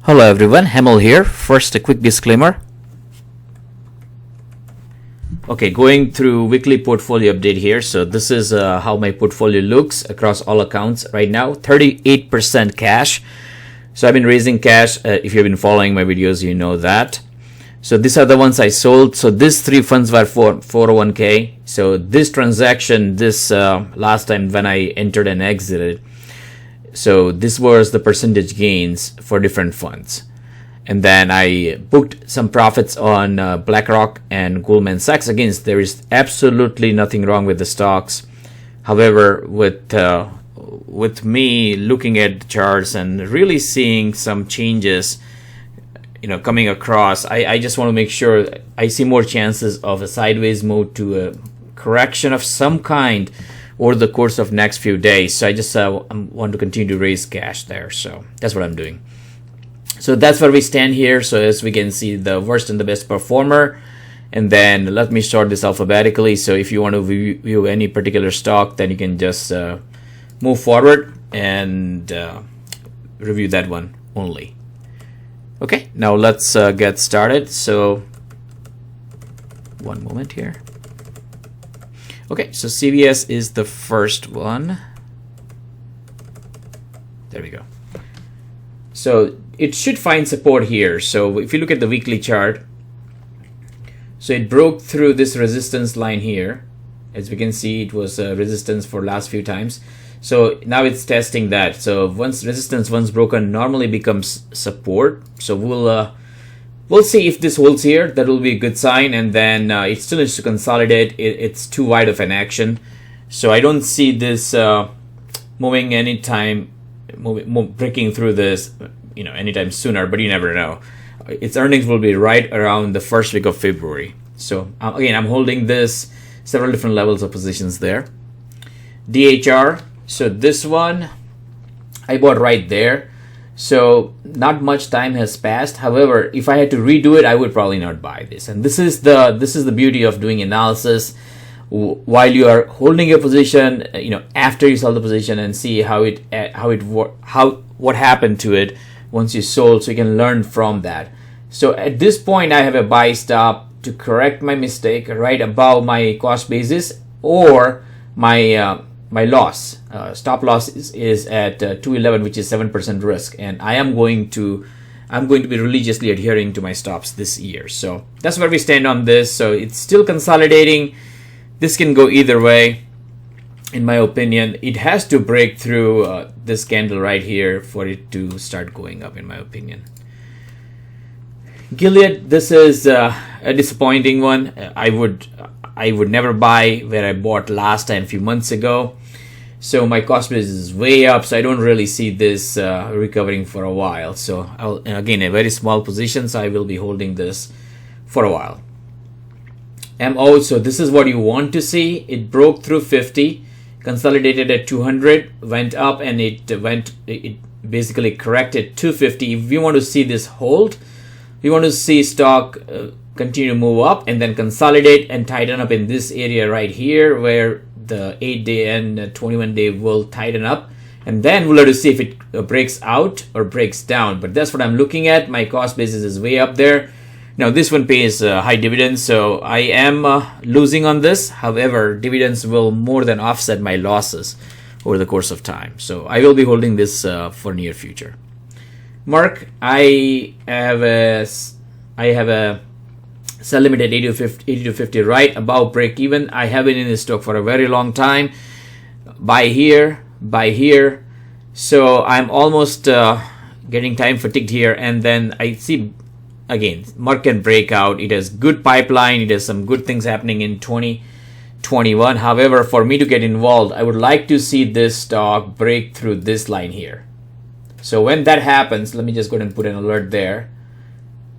Hello everyone, Hamel here. First, a quick disclaimer. Okay, going through weekly portfolio update here. So this is how my portfolio looks across all accounts right now. 38% cash. So I've been raising cash. If you've been following my videos, you know that. So these are the ones I sold. So these three funds were for 401k. So this transaction, this last time when I entered and exited, so this was the percentage gains for different funds. And then I booked some profits on BlackRock and Goldman Sachs. Again, there is absolutely nothing wrong with the stocks. However, with me looking at the charts and really seeing some changes, coming across, I just want to make sure I see more chances of a sideways move to a correction of some kind over the course of next few days. So I just want to continue to raise cash there. So that's what I'm doing. So that's where we stand here. So as we can see, the worst and the best performer. And then let me sort this alphabetically. So if you want to view any particular stock, then you can just move forward and review that one only. Okay, now let's get started. So one moment here. Okay, so CVS is the first one. There we go. So it should find support here. So if you look at the weekly chart, so it broke through this resistance line here. As we can see, it was resistance for last few times. So now it's testing that. So once resistance once broken, normally becomes support. So we'll see if this holds here. That will be a good sign. And then it still needs to consolidate. It's too wide of an action. So I don't see this moving anytime, breaking through this, anytime sooner. But you never know. Its earnings will be right around the first week of February. So again, I'm holding this several different levels of positions there. DHR. So this one I bought right there. So not much time has passed. However, if I had to redo it, I would probably not buy this. And this is the beauty of doing analysis while you are holding your position. After you sell the position and see what happened to it once you sold, so you can learn from that. So at this point, I have a buy stop to correct my mistake right above my cost basis or my loss. Stop loss is at 211, which is 7% risk, and I'm going to be religiously adhering to my stops this year. So that's where we stand on this. So it's still consolidating. This can go either way, in my opinion. It has to break through this candle right here for it to start going up, in my opinion. Gilead, this is a disappointing one. I would never buy where I bought last time a few months ago. So my cost base is way up, so I don't really see this recovering for a while. So again, a very small position, so I will be holding this for a while. MO, so this is what you want to see. It broke through 50, consolidated at 200, went up, and it basically corrected 250. If you want to see this hold, you want to see stock continue to move up and then consolidate and tighten up in this area right here where the 8-day and 21-day will tighten up, and then we'll have to see if it breaks out or breaks down. But that's what I'm looking at. My cost basis is way up there. Now this one pays high dividends, so I am losing on this. However, dividends will more than offset my losses over the course of time. So I will be holding this for near future. Mark, I have a sell limit at 80 to 50 right above break even. I have been in this stock for a very long time. Buy here. So I'm almost getting time fatigued here. And then I see, again, market can break out. It has good pipeline. It has some good things happening in 2021. However, for me to get involved, I would like to see this stock break through this line here. So when that happens, let me just go ahead and put an alert there.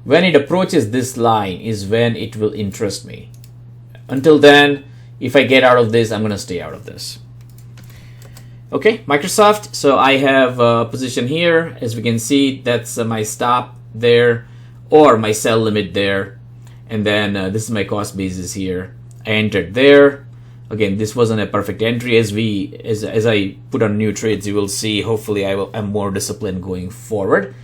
When it approaches this line is when it will interest me. Until then, if I get out of this, I'm going to stay out of this. Okay, Microsoft. So I have a position here. As we can see, that's my stop there or my sell limit there. And then this is my cost basis here. I entered there. Again, this wasn't a perfect entry. As I put on new trades, you will see, hopefully I'm more disciplined going forward.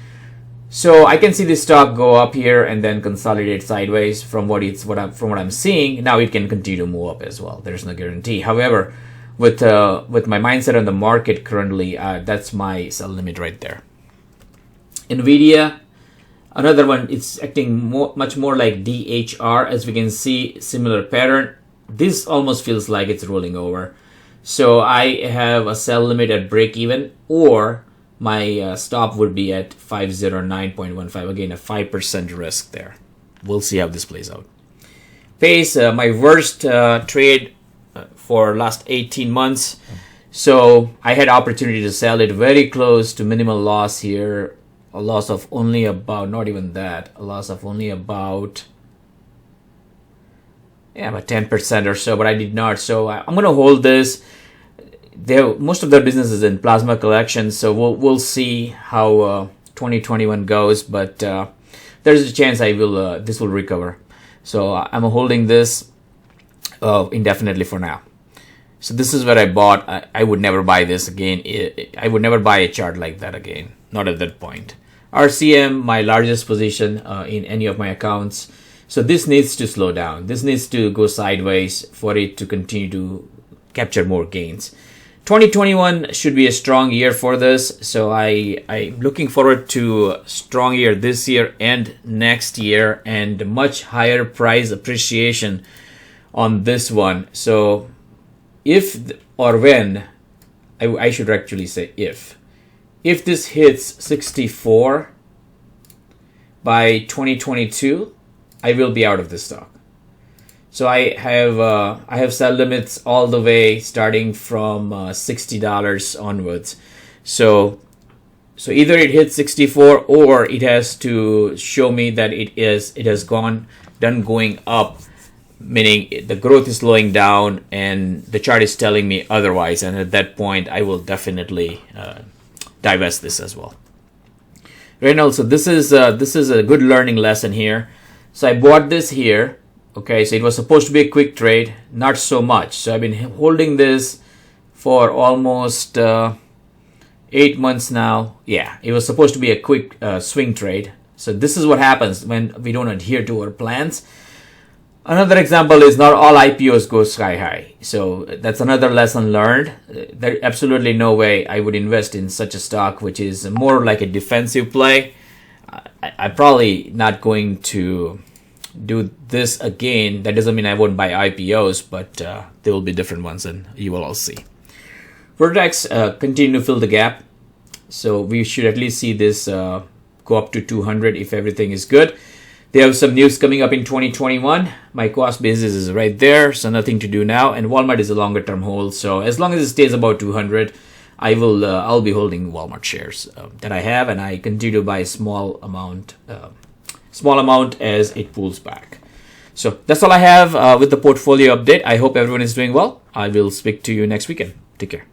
So I can see this stock go up here and then consolidate sideways from what I'm seeing. Now it can continue to move up as well. There's no guarantee. However, with my mindset on the market currently, that's my sell limit right there. Nvidia, another one, it's acting much more like DHR, as we can see, similar pattern. This almost feels like it's rolling over. So I have a sell limit at break even, or my stop would be at 509.15. Again, a 5% risk there. We'll see how this plays out. Pace, my worst trade for last 18 months. So I had opportunity to sell it very close to minimal loss here. A loss of only about, not even that, a loss of only about 10% or so, but I did not. So I'm going to hold this. Most of their business is in plasma collection, so we'll see how 2021 goes, but there's a chance this will recover. So I'm holding this indefinitely for now. So this is what I bought. I would never buy this again. I would never buy a chart like that again, not at that point. RCM, my largest position in any of my accounts. So this needs to slow down. This needs to go sideways for it to continue to capture more gains. 2021 should be a strong year for this. So I'm looking forward to a strong year this year and next year, and much higher price appreciation on this one. So if or when, I should actually say if this hits 64 by 2022, I will be out of this stock. So I have sell limits all the way starting from $60 onwards. So either it hits 64 or it has to show me that it has done going up, meaning the growth is slowing down and the chart is telling me otherwise. And at that point, I will definitely divest this as well. Reynolds, so this is a good learning lesson here. So I bought this here. Okay, so it was supposed to be a quick trade, not so much. So I've been holding this for almost 8 months now. Yeah, it was supposed to be a quick swing trade. So this is what happens when we don't adhere to our plans. Another example is not all IPOs go sky high. So that's another lesson learned. There's absolutely no way I would invest in such a stock, which is more like a defensive play. I'm probably not going to do this again. That doesn't mean I won't buy IPOs, but there will be different ones, and you will all see. Vertex continue to fill the gap. So we should at least see this go up to 200 if everything is good. They have some news coming up in 2021. My cost basis is right there, so nothing to do now. And Walmart is a longer term hold. So as long as it stays about 200, I'll be holding Walmart shares that I have, and I continue to buy a small amount as it pulls back. So that's all I have with the portfolio update. I hope everyone is doing well. I will speak to you next weekend. Take care.